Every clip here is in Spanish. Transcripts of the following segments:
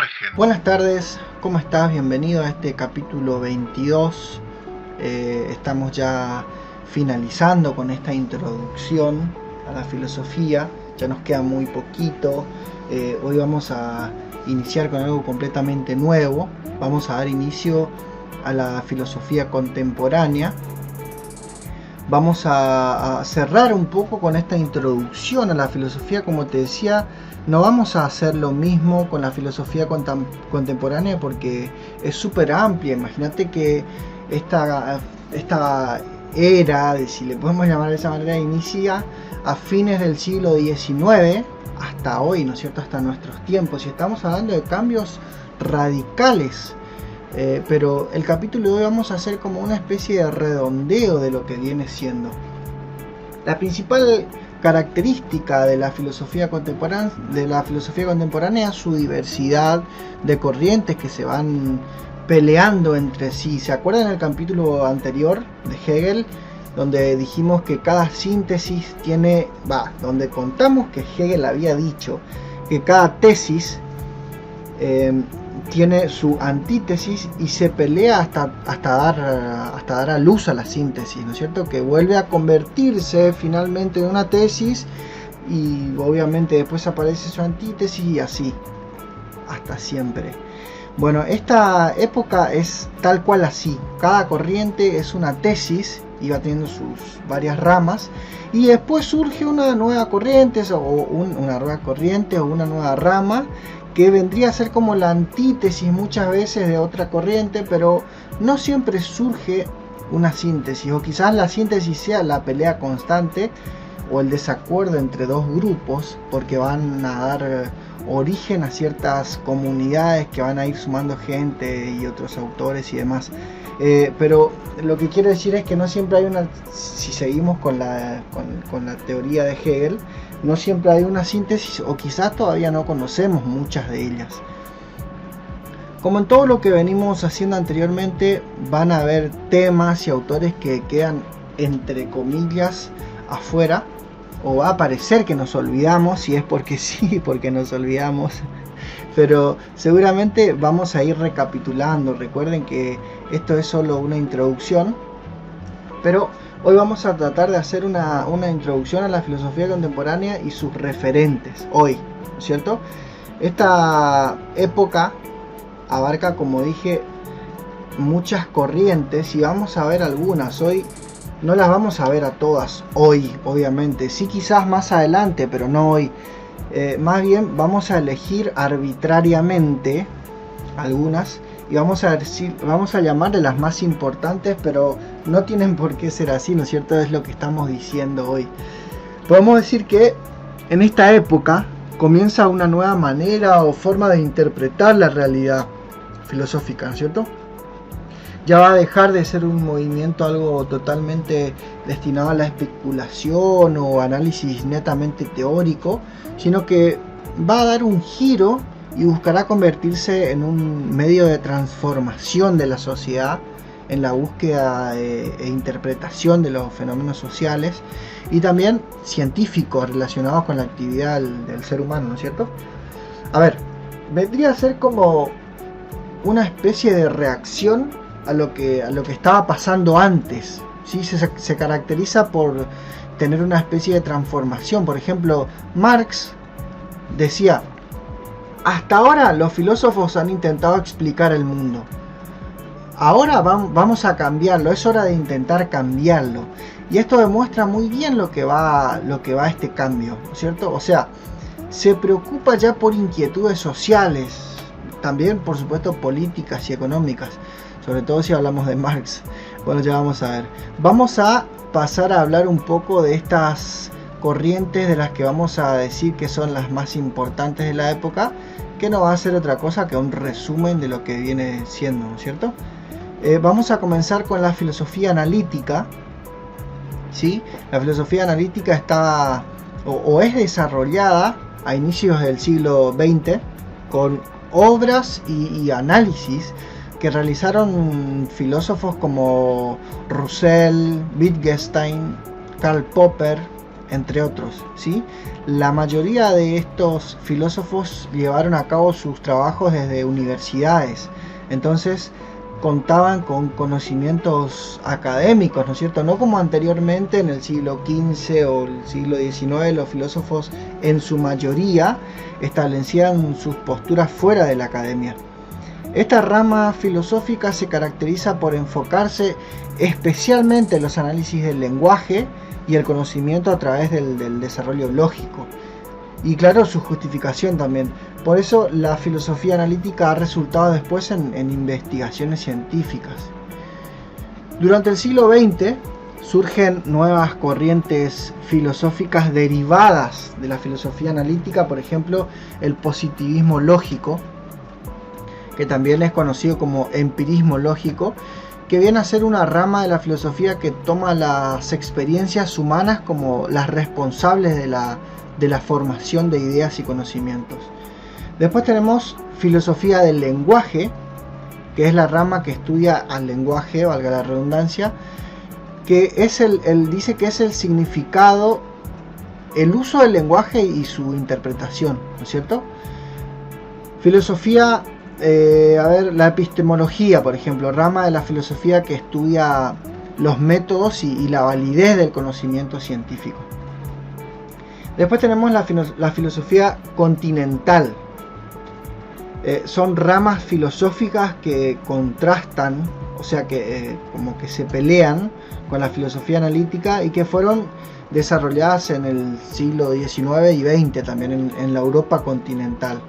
imagen. Buenas tardes, ¿cómo estás? Bienvenido a este capítulo 22. Estamos ya finalizando con esta introducción a la filosofía. Ya nos queda muy poquito. Hoy vamos a iniciar con algo completamente nuevo. Vamos a dar inicio a la filosofía contemporánea. Vamos a cerrar un poco con esta introducción a la filosofía. Como te decía, no vamos a hacer lo mismo con la filosofía contemporánea porque es súper amplia. Imagínate que esta era, si le podemos llamar de esa manera, inicia a fines del siglo XIX hasta hoy, ¿no es cierto? Hasta nuestros tiempos. Y estamos hablando de cambios radicales. Pero el capítulo de hoy vamos a hacer como una especie de redondeo de lo que viene siendo. La principal característica de la filosofía contemporánea es su diversidad de corrientes que se van peleando entre sí. ¿Se acuerdan del capítulo anterior de Hegel? Donde dijimos que cada síntesis donde contamos que Hegel había dicho que cada tesis tiene su antítesis y se pelea hasta dar a luz a la síntesis, ¿no es cierto? Que vuelve a convertirse finalmente en una tesis y obviamente después aparece su antítesis y así, hasta siempre. Bueno, esta época es tal cual así. Cada corriente es una tesis y va teniendo sus varias ramas y después surge una nueva corriente o una nueva rama que vendría a ser como la antítesis muchas veces de otra corriente, pero no siempre surge una síntesis, o quizás la síntesis sea la pelea constante o el desacuerdo entre dos grupos, porque van a dar origen a ciertas comunidades que van a ir sumando gente y otros autores y demás. Pero lo que quiero decir es que no siempre hay si seguimos con la teoría de Hegel, no siempre hay una síntesis, o quizás todavía no conocemos muchas de ellas. Como en todo lo que venimos haciendo anteriormente, van a haber temas y autores que quedan entre comillas afuera, o va a parecer que nos olvidamos, si es porque sí, porque nos olvidamos, pero seguramente vamos a ir recapitulando. Recuerden que esto es solo una introducción, pero hoy vamos a tratar de hacer una introducción a la filosofía contemporánea y sus referentes hoy, ¿no es cierto? Esta época abarca, como dije, muchas corrientes y vamos a ver algunas. Hoy no las vamos a ver a todas hoy, obviamente, sí quizás más adelante, pero no hoy. Más bien vamos a elegir arbitrariamente algunas y vamos a llamarle las más importantes, pero no tienen por qué ser así, ¿no es cierto? Es lo que estamos diciendo hoy. Podemos decir que en esta época comienza una nueva manera o forma de interpretar la realidad filosófica, ¿no es cierto? Ya va a dejar de ser un movimiento algo totalmente destinado a la especulación o análisis netamente teórico, sino que va a dar un giro y buscará convertirse en un medio de transformación de la sociedad, en la búsqueda e interpretación de los fenómenos sociales y también científicos relacionados con la actividad del ser humano, ¿no es cierto? A ver, vendría a ser como una especie de reacción a lo que estaba pasando antes, ¿sí? Se caracteriza por tener una especie de transformación. Por ejemplo, Marx decía: hasta ahora los filósofos han intentado explicar el mundo. Ahora vamos a cambiarlo, es hora de intentar cambiarlo. Y esto demuestra muy bien lo que va este cambio, ¿no es cierto? O sea, se preocupa ya por inquietudes sociales, también por supuesto políticas y económicas, sobre todo si hablamos de Marx. Bueno, ya vamos a ver. Vamos a pasar a hablar un poco de estas corrientes de las que vamos a decir que son las más importantes de la época, que no va a ser otra cosa que un resumen de lo que viene siendo, ¿no es cierto? Vamos a comenzar con la filosofía analítica, ¿sí? La filosofía analítica está o es desarrollada a inicios del siglo XX con obras y análisis que realizaron filósofos como Russell, Wittgenstein, Karl Popper, entre otros, ¿sí? La mayoría de estos filósofos llevaron a cabo sus trabajos desde universidades, entonces contaban con conocimientos académicos, ¿no es cierto? No como anteriormente en el siglo XV o el siglo XIX, los filósofos en su mayoría establecían sus posturas fuera de la academia. Esta rama filosófica se caracteriza por enfocarse especialmente en los análisis del lenguaje y el conocimiento a través del desarrollo lógico. Y claro, su justificación también. Por eso la filosofía analítica ha resultado después en investigaciones científicas. Durante el siglo XX surgen nuevas corrientes filosóficas derivadas de la filosofía analítica, por ejemplo, el positivismo lógico, que también es conocido como empirismo lógico, que viene a ser una rama de la filosofía que toma las experiencias humanas como las responsables de la formación de ideas y conocimientos. Después tenemos filosofía del lenguaje, que es la rama que estudia al lenguaje, valga la redundancia, que es dice que es el significado, el uso del lenguaje y su interpretación, ¿no es cierto? Filosofía, la epistemología, por ejemplo, rama de la filosofía que estudia los métodos y la validez del conocimiento científico. Después tenemos la filosofía continental. Son ramas filosóficas que contrastan, o sea que como que se pelean con la filosofía analítica y que fueron desarrolladas en el siglo XIX y XX también en la Europa continental.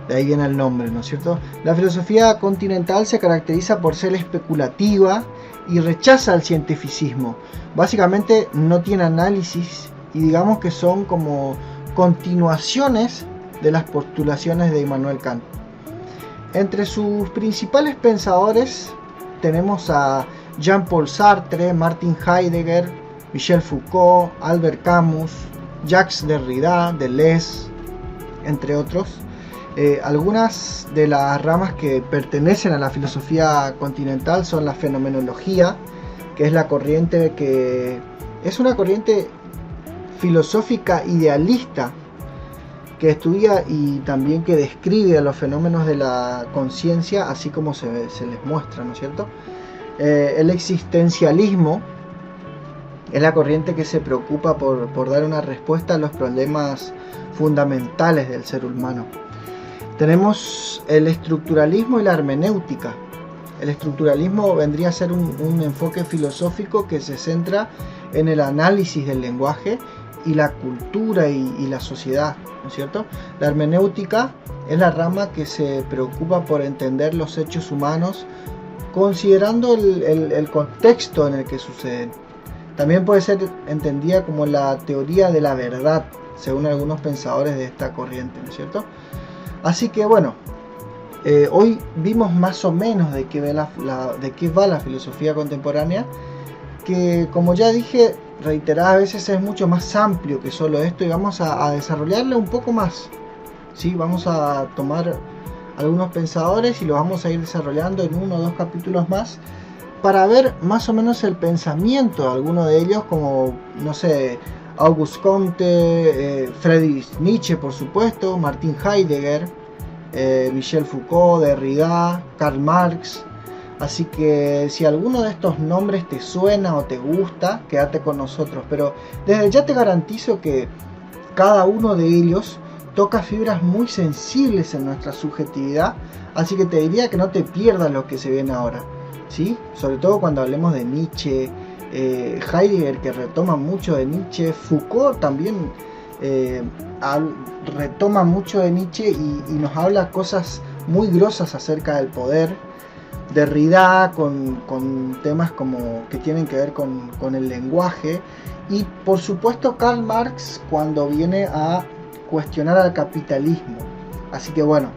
De ahí viene el nombre, ¿no es cierto? La filosofía continental se caracteriza por ser especulativa y rechaza el cientificismo. Básicamente no tiene análisis y digamos que son como continuaciones de las postulaciones de Immanuel Kant. Entre sus principales pensadores tenemos a Jean-Paul Sartre, Martin Heidegger, Michel Foucault, Albert Camus, Jacques Derrida, Deleuze, entre otros. Algunas de las ramas que pertenecen a la filosofía continental son la fenomenología, que es la corriente que es una corriente filosófica idealista que estudia y también que describe a los fenómenos de la conciencia así como se les muestra, ¿no es cierto? El existencialismo es la corriente que se preocupa por dar una respuesta a los problemas fundamentales del ser humano. Tenemos el estructuralismo y la hermenéutica. El estructuralismo vendría a ser un enfoque filosófico que se centra en el análisis del lenguaje y la cultura y la sociedad, ¿no es cierto? La hermenéutica es la rama que se preocupa por entender los hechos humanos considerando el contexto en el que suceden. También puede ser entendida como la teoría de la verdad, según algunos pensadores de esta corriente, ¿no es cierto? Así que bueno, hoy vimos más o menos de qué va la filosofía contemporánea, que como ya dije reiteradas veces es mucho más amplio que solo esto y vamos a desarrollarle un poco más, ¿sí? Vamos a tomar algunos pensadores y los vamos a ir desarrollando en 1 o 2 capítulos más para ver más o menos el pensamiento de algunos de ellos, como, no sé, Auguste Comte, Friedrich Nietzsche, por supuesto, Martin Heidegger, Michel Foucault, Derrida, Karl Marx. Así que si alguno de estos nombres te suena o te gusta, quédate con nosotros. Pero desde ya te garantizo que cada uno de ellos toca fibras muy sensibles en nuestra subjetividad. Así que te diría que no te pierdas lo que se viene ahora, ¿sí? Sobre todo cuando hablemos de Nietzsche, Heidegger, que retoma mucho de Nietzsche, Foucault también retoma mucho de Nietzsche y nos habla cosas muy grosas acerca del poder. Derrida con temas como que tienen que ver con el lenguaje, y por supuesto Karl Marx cuando viene a cuestionar al capitalismo. Así que bueno,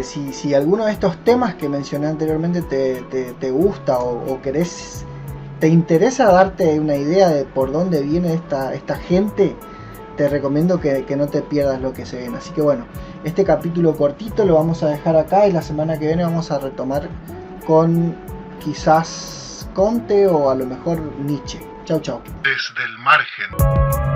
si alguno de estos temas que mencioné anteriormente te gusta o querés, te interesa darte una idea de por dónde viene esta gente, te recomiendo que no te pierdas lo que se viene. Así que bueno, este capítulo cortito lo vamos a dejar acá y la semana que viene vamos a retomar con quizás Comte o a lo mejor Nietzsche. Chau, chau. Desde el margen.